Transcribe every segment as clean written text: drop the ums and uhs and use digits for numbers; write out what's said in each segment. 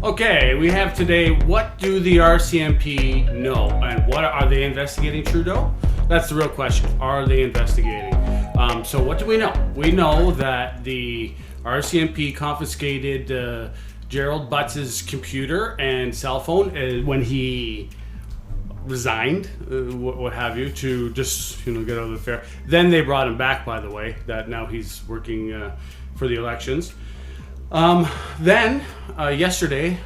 Okay, we have today, what do the RCMP know? And what are they investigating Trudeau? That's the real question. Are they investigating? So what do we know? We know that the RCMP confiscated Gerald Butts' computer and cell phone when he resigned, what have you, to just get out of the affair. Then they brought him back, by the way, that now he's working for the elections. Then yesterday,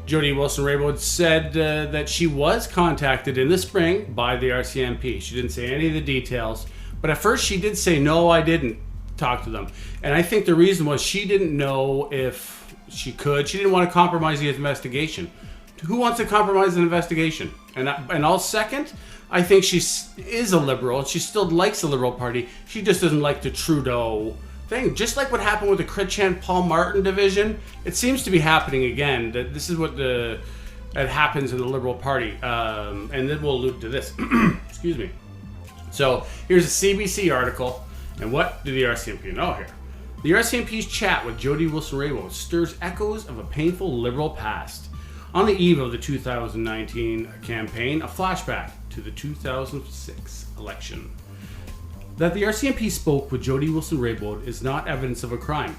Jody Wilson-Raybould said that she was contacted in the spring by the RCMP. She didn't say any of the details, but at first she did say, no, I didn't talk to them. And I think the reason was she didn't know if she could. She didn't want to compromise the investigation. Who wants to compromise an investigation? And I'll second, I think she is a liberal. She still likes the Liberal Party. She just doesn't like the Trudeau thing. Just like what happened with the Chrétien Paul Martin division, it seems to be happening again. That this is what that happens in the Liberal Party. And then we'll allude to this. Excuse me. So here's a CBC article. And what do the RCMP know here? The RCMP's chat with Jody Wilson-Raybould stirs echoes of a painful Liberal past. On the eve of the 2019 campaign, a flashback to the 2006 election. That the RCMP spoke with Jody Wilson-Raybould is not evidence of a crime.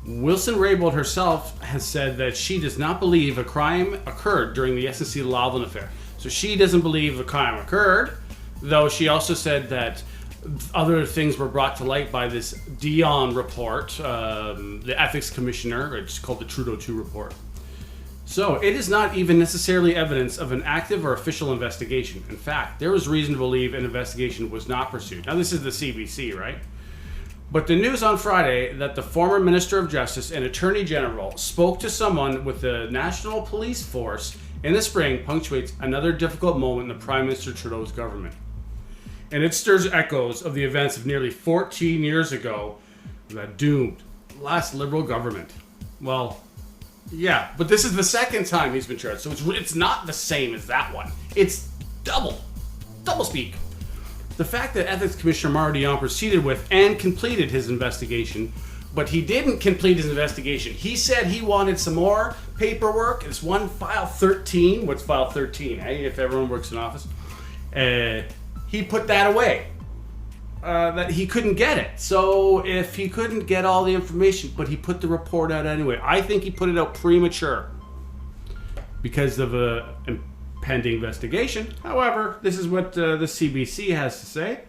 Wilson-Raybould herself has said that she does not believe a crime occurred during the SNC-Lavalin affair. So she doesn't believe the crime occurred, though she also said that other things were brought to light by this Dion report, the ethics commissioner. It's called the Trudeau 2 report. So it is not even necessarily evidence of an active or official investigation. In fact, there was reason to believe an investigation was not pursued. Now this is the CBC, right? But the news on Friday that the former Minister of Justice and Attorney General spoke to someone with the National Police Force in the spring punctuates another difficult moment in the Prime Minister Trudeau's government. And it stirs echoes of the events of nearly 14 years ago that doomed the last Liberal government. Well, yeah, but this is the second time he's been charged, so it's not the same as that one. It's double speak. The fact that Ethics Commissioner Mario Dion proceeded with and completed his investigation, but he didn't complete his investigation. He said he wanted some more paperwork. It's one file 13. What's file 13, hey, if everyone works in office? He put that away, that he couldn't get it. So if he couldn't get all the information, but he put the report out anyway, I think he put it out premature because of a pending investigation. However, this is what the CBC has to say.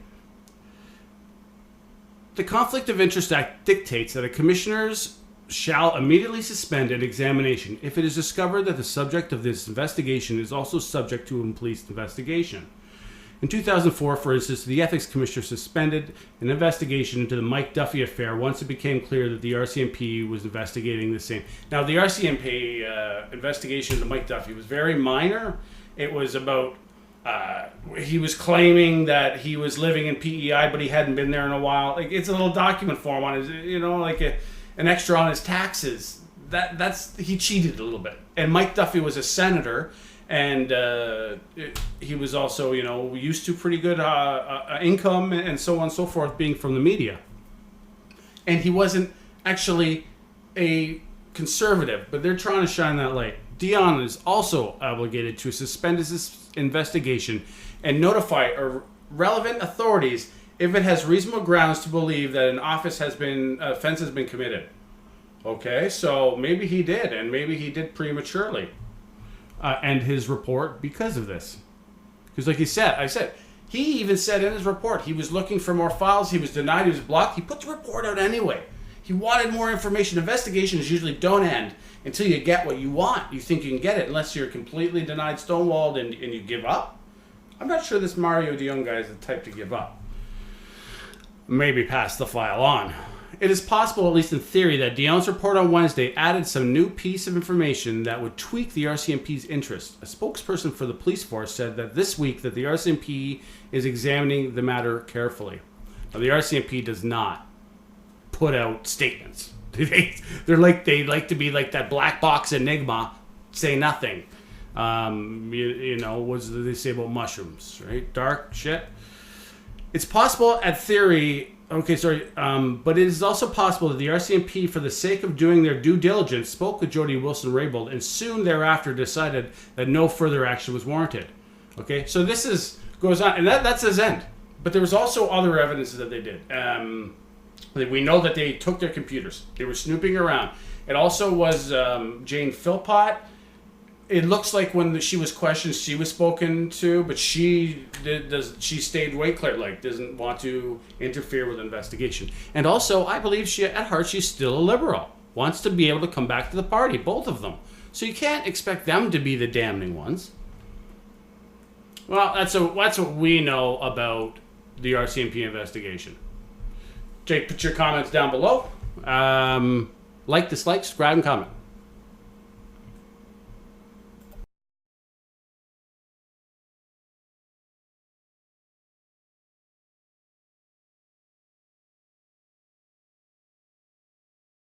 The Conflict of Interest Act dictates that a commissioners shall immediately suspend an examination if it is discovered that the subject of this investigation is also subject to a police investigation. In 2004, for instance, the Ethics Commissioner suspended an investigation into the Mike Duffy affair once it became clear that the RCMP was investigating the same. Now, the RCMP investigation into Mike Duffy was very minor. It was about, he was claiming that he was living in PEI, but he hadn't been there in a while. Like, it's a little document form on his, like an extra on his taxes. He cheated a little bit. And Mike Duffy was a senator. And he was also, used to pretty good income and so on and so forth, being from the media. And he wasn't actually a conservative, but they're trying to shine that light. Dion is also obligated to suspend his investigation and notify relevant authorities if it has reasonable grounds to believe that an offense has been committed. Okay, so maybe he did, and maybe he did prematurely. End his report because of this. Because like he even said in his report, he was looking for more files, he was denied, he was blocked, he put the report out anyway. He wanted more information. Investigations usually don't end until you get what you want. You think you can get it unless you're completely denied, stonewalled, and you give up. I'm not sure this Mario Dion guy is the type to give up. Maybe pass the file on. It is possible, at least in theory, that Dion's report on Wednesday added some new piece of information that would tweak the RCMP's interest. A spokesperson for the police force said that this week that the RCMP is examining the matter carefully. Now, the RCMP does not put out statements. They like to be like that black box enigma, say nothing. What do they say about mushrooms, right? Dark shit. It's possible at theory. Okay, sorry. But it is also possible that the RCMP, for the sake of doing their due diligence, spoke with Jody Wilson-Raybould and soon thereafter decided that no further action was warranted. Okay, so this goes on, and that's his end. But there was also other evidence that they did. We know that they took their computers. They were snooping around. It also was Jane Philpott. It looks like when she was questioned, she was spoken to, but she stayed way clear, like doesn't want to interfere with the investigation. And also, I believe at heart she's still a liberal, wants to be able to come back to the party, both of them. So you can't expect them to be the damning ones. Well, that's what we know about the RCMP investigation. Jake, put your comments down below. Like, dislike, subscribe, and comment.